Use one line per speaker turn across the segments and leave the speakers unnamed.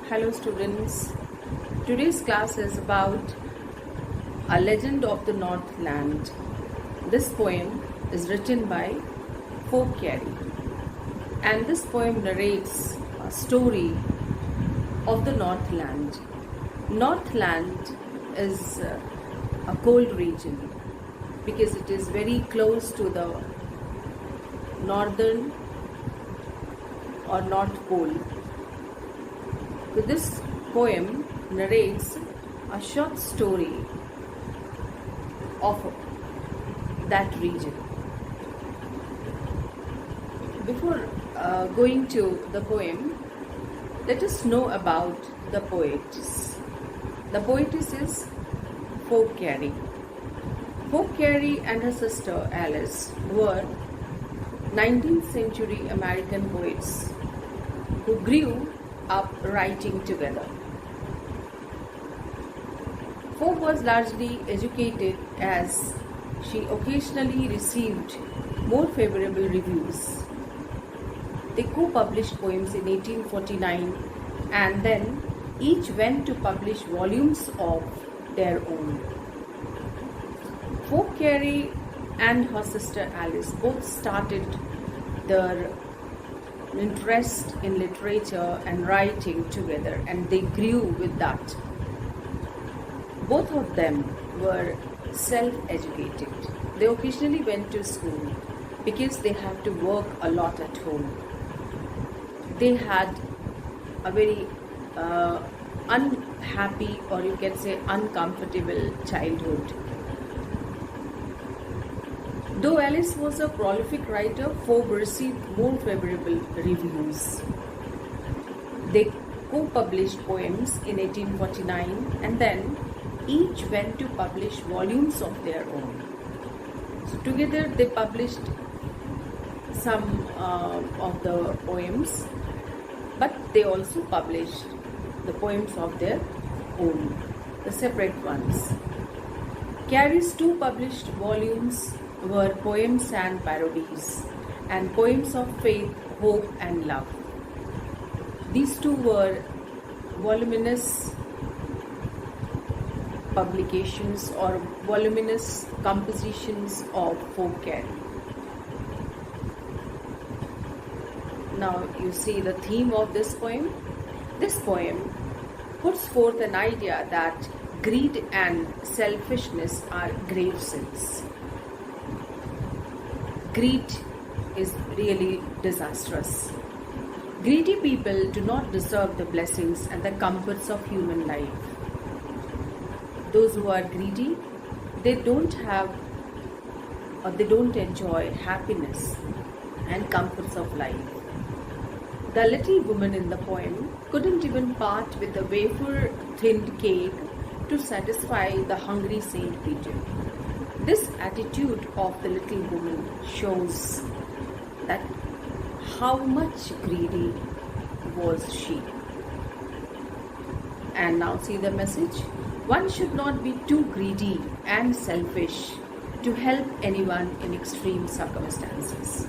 Hello students, today's class is about A Legend of the Northland. This poem is written by Folk Carey, and this poem narrates a story of the Northland. Northland is a cold region because it is very close to the northern or North Pole. So this poem narrates a short story of that region. Before going to the poem, let us know about the poetess. The poetess is Folk Carey. Folk Carey and her sister Alice were 19th century American poets who grew up writing together. Folk was largely educated as she occasionally received more favorable reviews. They co-published poems in 1849 and then each went to publish volumes of their own. Folk Carey and her sister Alice both started their interest in literature and writing together, and they grew with that. Both of them were self-educated. They occasionally went to school because they had to work a lot at home. They had a very unhappy, or you can say uncomfortable childhood. Though Alice was a prolific writer, Folk received more favorable reviews. They co-published poems in 1849 and then each went to publish volumes of their own. So together they published some of the poems, but they also published the poems of their own, the separate ones. Carey's two published volumes were poems and parodies, and poems of faith, hope and love. These two were voluminous publications or voluminous compositions of Folk Carey. Now you see the theme of this poem. This poem puts forth an idea that greed and selfishness are grave sins. Greed is really disastrous. Greedy people do not deserve the blessings and the comforts of human life. Those who are greedy, they don't have or they don't enjoy happiness and comforts of life. The little woman in the poem couldn't even part with a wafer-thinned cake to satisfy the hungry Saint Peter. This attitude of the little woman shows that how much greedy was she. And now see the message. One should not be too greedy and selfish to help anyone in extreme circumstances.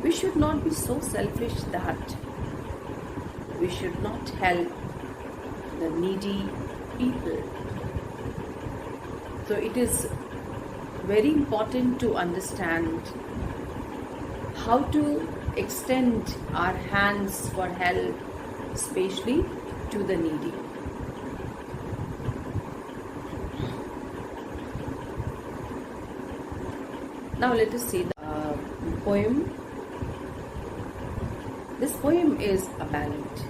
We should not be so selfish that we should not help the needy people. So it is very important to understand how to extend our hands for help, especially to the needy. Now let us see the poem. This poem is a ballad.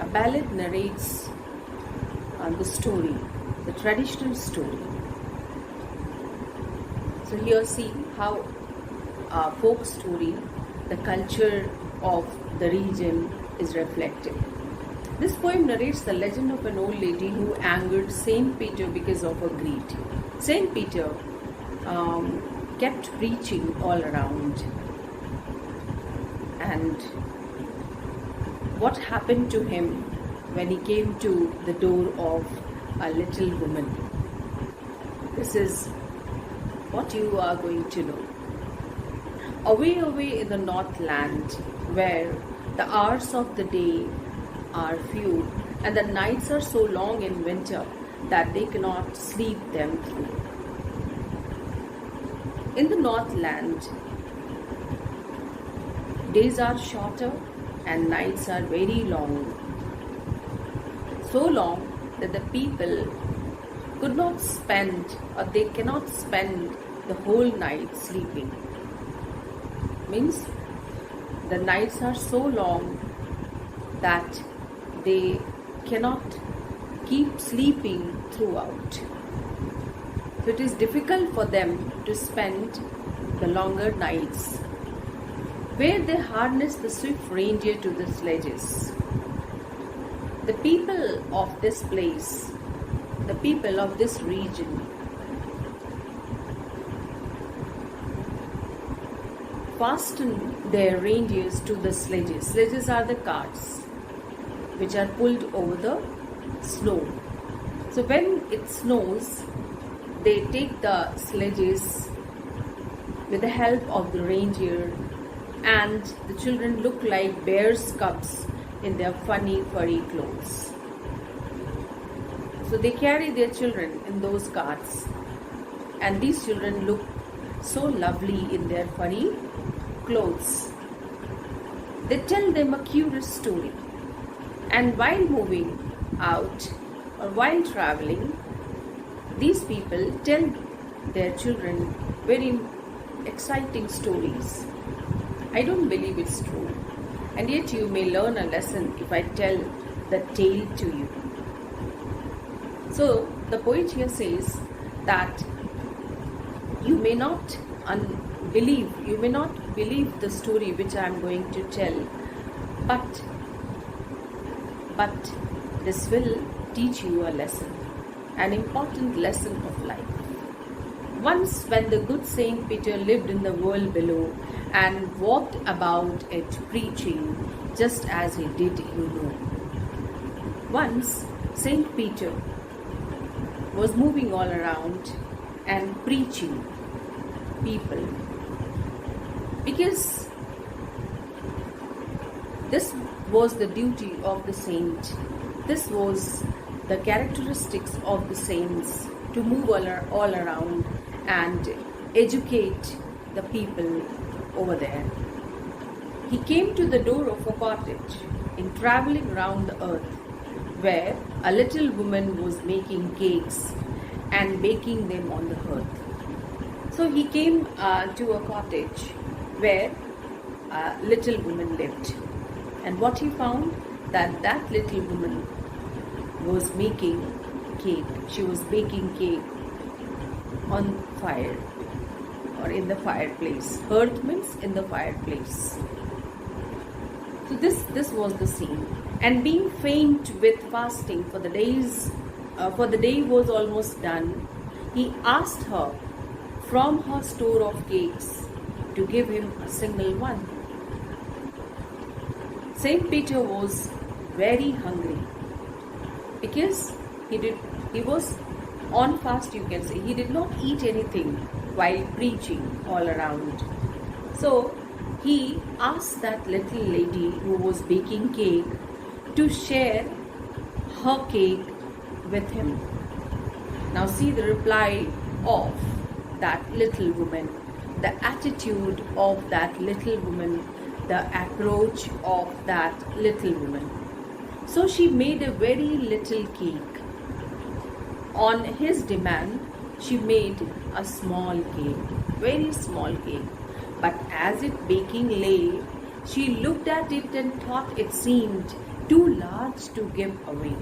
A ballad narrates the story, the traditional story. So here see how a folk story, the culture of the region is reflected. This poem narrates the legend of an old lady who angered Saint Peter because of her greed. Saint Peter kept preaching all around. And what happened to him when he came to the door of a little woman? This is what you are going to know. Away in the Northland, where The hours of the day are few, and the nights are so long in winter that they cannot sleep them through. In the Northland, days are shorter and nights are very long. So long that the people could not spend, or they cannot spend the whole night sleeping. Means the nights are so long that they cannot keep sleeping throughout. So it is difficult for them to spend the longer nights, where they harness the swift reindeer to the sledges. The people of this place, the people of this region, fasten their reindeers to the sledges. Sledges are the carts which are pulled over the snow. So when it snows, they take the sledges with the help of the reindeer, and the children look like bears' cubs in their funny furry clothes. So they carry their children in those carts, and these children look so lovely in their furry clothes. They tell them a curious story, and while moving out or while traveling, these people tell their children very exciting stories. I don't believe it's true, and yet you may learn a lesson if I tell the tale to you. So the poet here says that you may not believe the story which I am going to tell, but this will teach you a lesson, an important lesson of life. Once, when the good Saint Peter lived in the world below and walked about it preaching, just as he did, you know. Once, Saint Peter was moving all around and preaching people, because this was the duty of the saint. This was the characteristics of the saints, to move all around and educate the people over there. He came to the door of a cottage in traveling round the earth, where a little woman was making cakes and baking them on the hearth. So he came to a cottage where a little woman lived, and what he found, that little woman was making cake. She was baking cake on fire, or in the fireplace. Hearth means in the fireplace. So this was the scene. And being faint with fasting, for the day was almost done, he asked her from her store of cakes to give him a single one. Saint Peter was very hungry, because he was on fast, you can say. He did not eat anything while preaching all around. So he asked that little lady who was baking cake to share her cake with him. Now see the reply of that little woman, the attitude of that little woman, the approach of that little woman. So she made a very little cake. On his demand, she made a small cake, very small cake. But as it baking lay, she looked at it and thought it seemed too large to give away.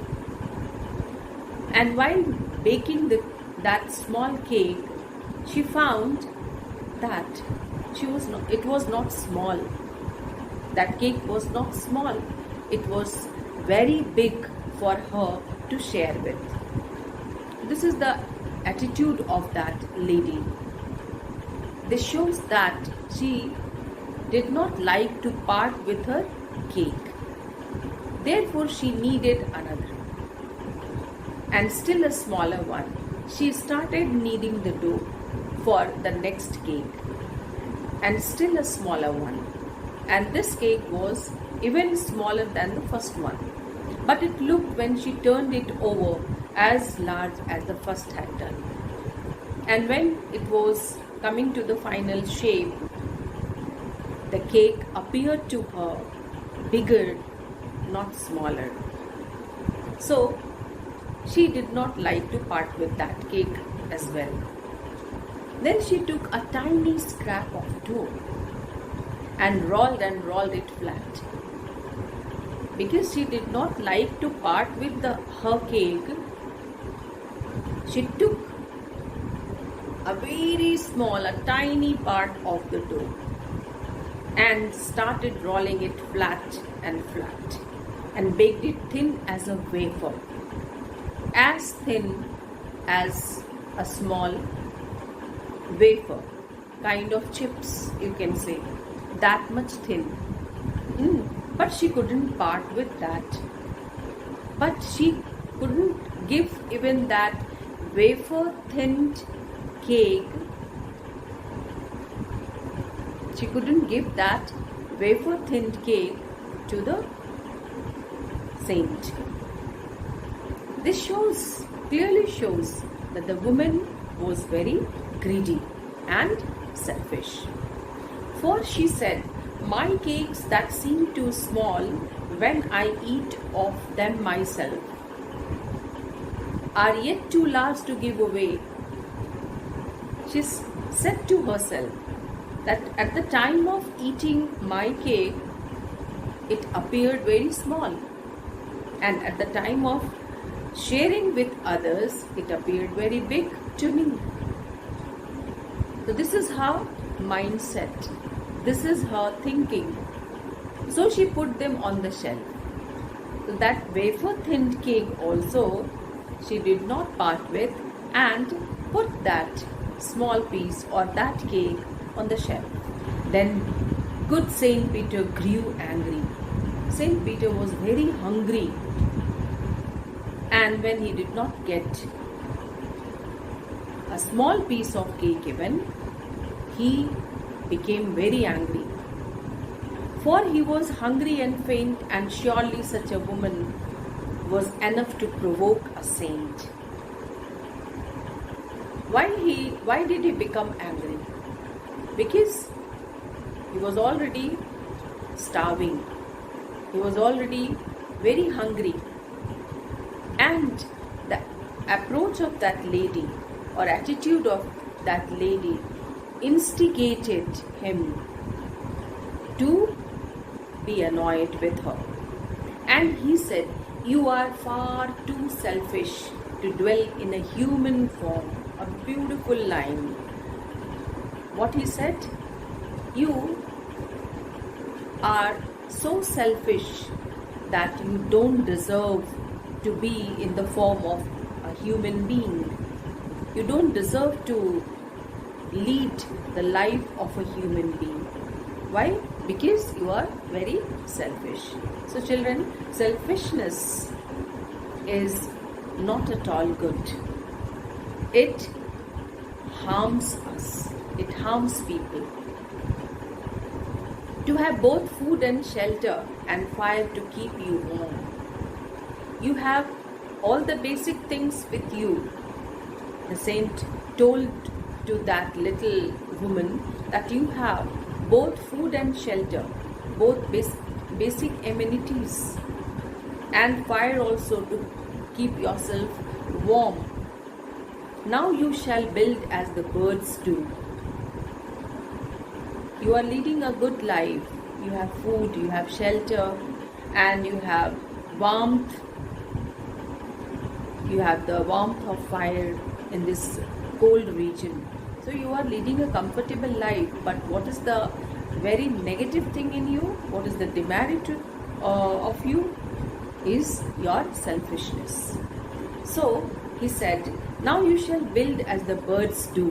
And while baking that small cake, she found that it was not small. That cake was not small. It was very big for her to share with. This is the attitude of that lady. This shows that she did not like to part with her cake. Therefore, she needed another, and still a smaller one. She started kneading the dough for the next cake, and still a smaller one. And this cake was even smaller than the first one. But it looked, when she turned it over, as large as the first had done. And when it was coming to the final shape, the cake appeared to her bigger, not smaller. So she did not like to part with that cake as well. Then she took a tiny scrap of dough and rolled it flat. Because she did not like to part with her cake, she took a very small, a tiny part of the dough and started rolling it flat and baked it thin as a wafer, as thin as a small wafer, kind of chips, you can say, that much thin. But she couldn't part with that. But she couldn't give even that wafer thinned cake. She couldn't give that wafer thinned cake to the saint. This clearly shows that the woman was very greedy and selfish. For she said, "My cakes that seem too small when I eat of them myself are yet too large to give away." She said to herself that at the time of eating my cake, it appeared very small, and at the time of sharing with others, it appeared very big to me. So this is her mindset. This is her thinking. So she put them on the shelf. So that wafer thinned cake also she did not part with and put that small piece or that cake on the shelf. Then good Saint Peter grew angry. Saint Peter was very hungry, and when he did not get a small piece of cake even, he became very angry. For he was hungry and faint, and surely such a woman was enough to provoke a saint. Why did he become angry? Because he was already starving. He was already very hungry. And the approach of that lady or attitude of that lady instigated him to be annoyed with her. And he said, "You are far too selfish to dwell in a human form." A beautiful line. What he said? You are so selfish that you don't deserve to be in the form of a human being. You don't deserve to lead the life of a human being. Why? Because you are very selfish. So children, selfishness is not at all good. It harms us. It harms people. To have both food and shelter and fire to keep you warm. You have all the basic things with you. The saint told to that little woman that you have both food and shelter, both basic amenities, and fire also to keep yourself warm. Now you shall build as the birds do. You are leading a good life. You have food, you have shelter, and you have warmth. You have the warmth of fire in this cold region. So you are leading a comfortable life. But what is the very negative thing in you? What is the demerit of you? Is your selfishness. So he said, "Now you shall build as the birds do,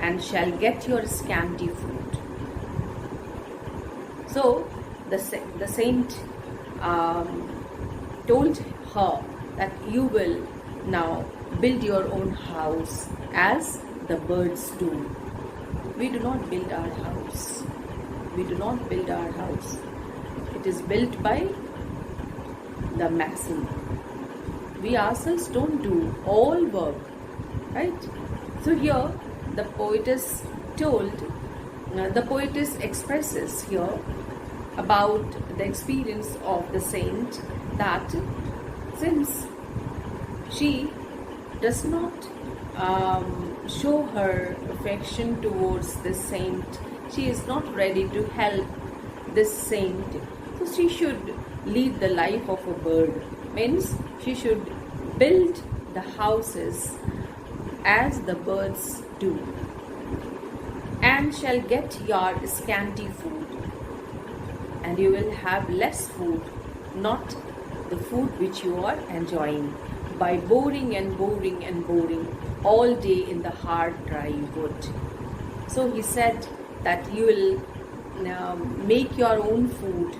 and shall get your scanty food." So the saint told her that you will now build your own house as the birds do. We do not build our house. We do not build our house. It is built by the mason. We ourselves don't do all work, right? So here the poetess expresses here about the experience of the saint, that since she does not show her affection towards this saint, she is not ready to help this saint, so she should lead the life of a bird. Means she should build the houses as the birds do, and shall get your scanty food, and you will have less food, not the food which you are enjoying, by boring and boring and boring all day in the hard dry wood. So he said that you will make your own food.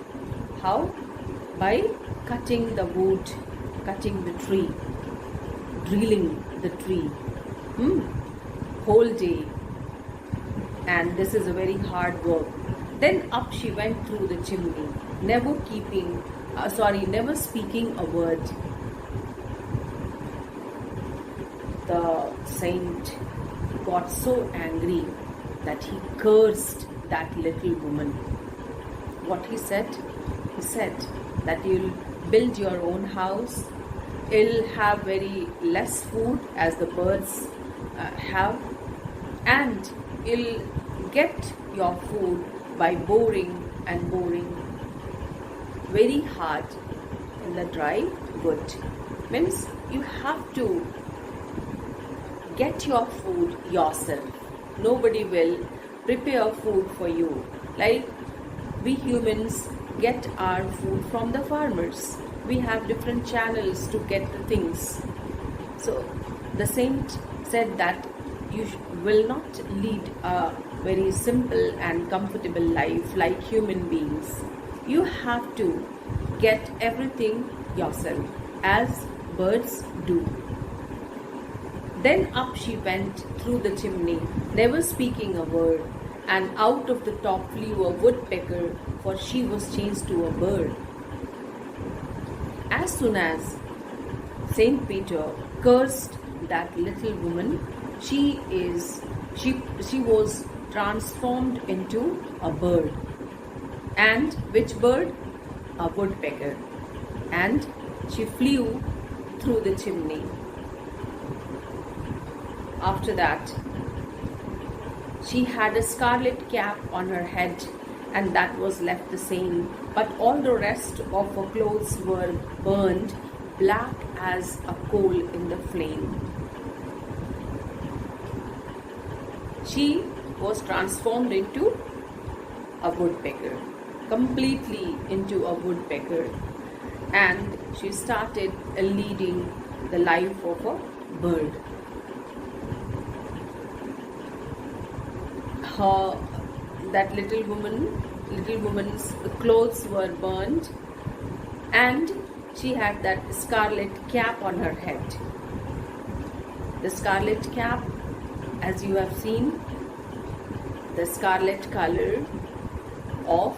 How? By cutting the wood, cutting the tree, drilling the tree whole day, and this is a very hard work. Then up she went through the chimney, never speaking a word. The saint got so angry that he cursed that little woman. What he said? He said that you'll build your own house, you'll have very less food as the birds have, and you'll get your food by boring and boring very hard in the dry wood. Means you have to get your food yourself. Nobody will prepare food for you. Like we humans get our food from the farmers. We have different channels to get the things. So the saint said that you will not lead a very simple and comfortable life like human beings. You have to get everything yourself as birds do. Then up she went through the chimney, never speaking a word, and out of the top flew a woodpecker, for she was changed to a bird. As soon as Saint Peter cursed that little woman, she was transformed into a bird. And which bird? A woodpecker. And she flew through the chimney. After that, she had a scarlet cap on her head, and that was left the same, but all the rest of her clothes were burned black as a coal in the flame. She was transformed into a woodpecker, completely into a woodpecker, and she started leading the life of a bird. That little woman's clothes were burned, and she had that scarlet cap on her head. The scarlet cap, as you have seen, the scarlet color of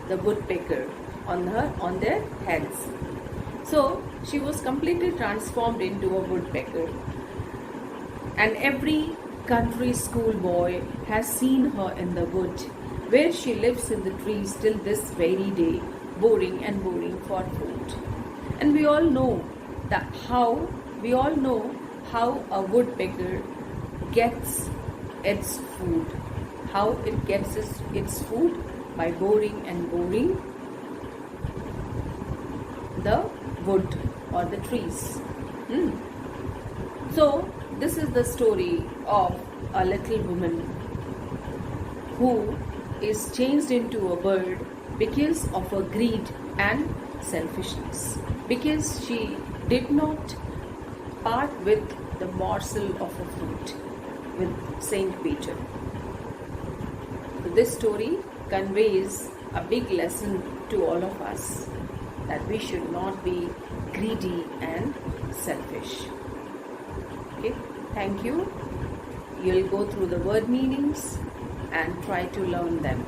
the woodpecker on their heads. So she was completely transformed into a woodpecker, and every country schoolboy has seen her in the wood, where she lives in the trees till this very day, boring and boring for food. And we all know how a woodpecker gets its food. How it gets its food? By boring and boring the wood or the trees. So this is the story of a little woman who is changed into a bird because of her greed and selfishness, because she did not part with the morsel of a fruit with Saint Peter. So this story conveys a big lesson to all of us, that we should not be greedy and selfish. Okay, thank you. You'll go through the word meanings and try to learn them.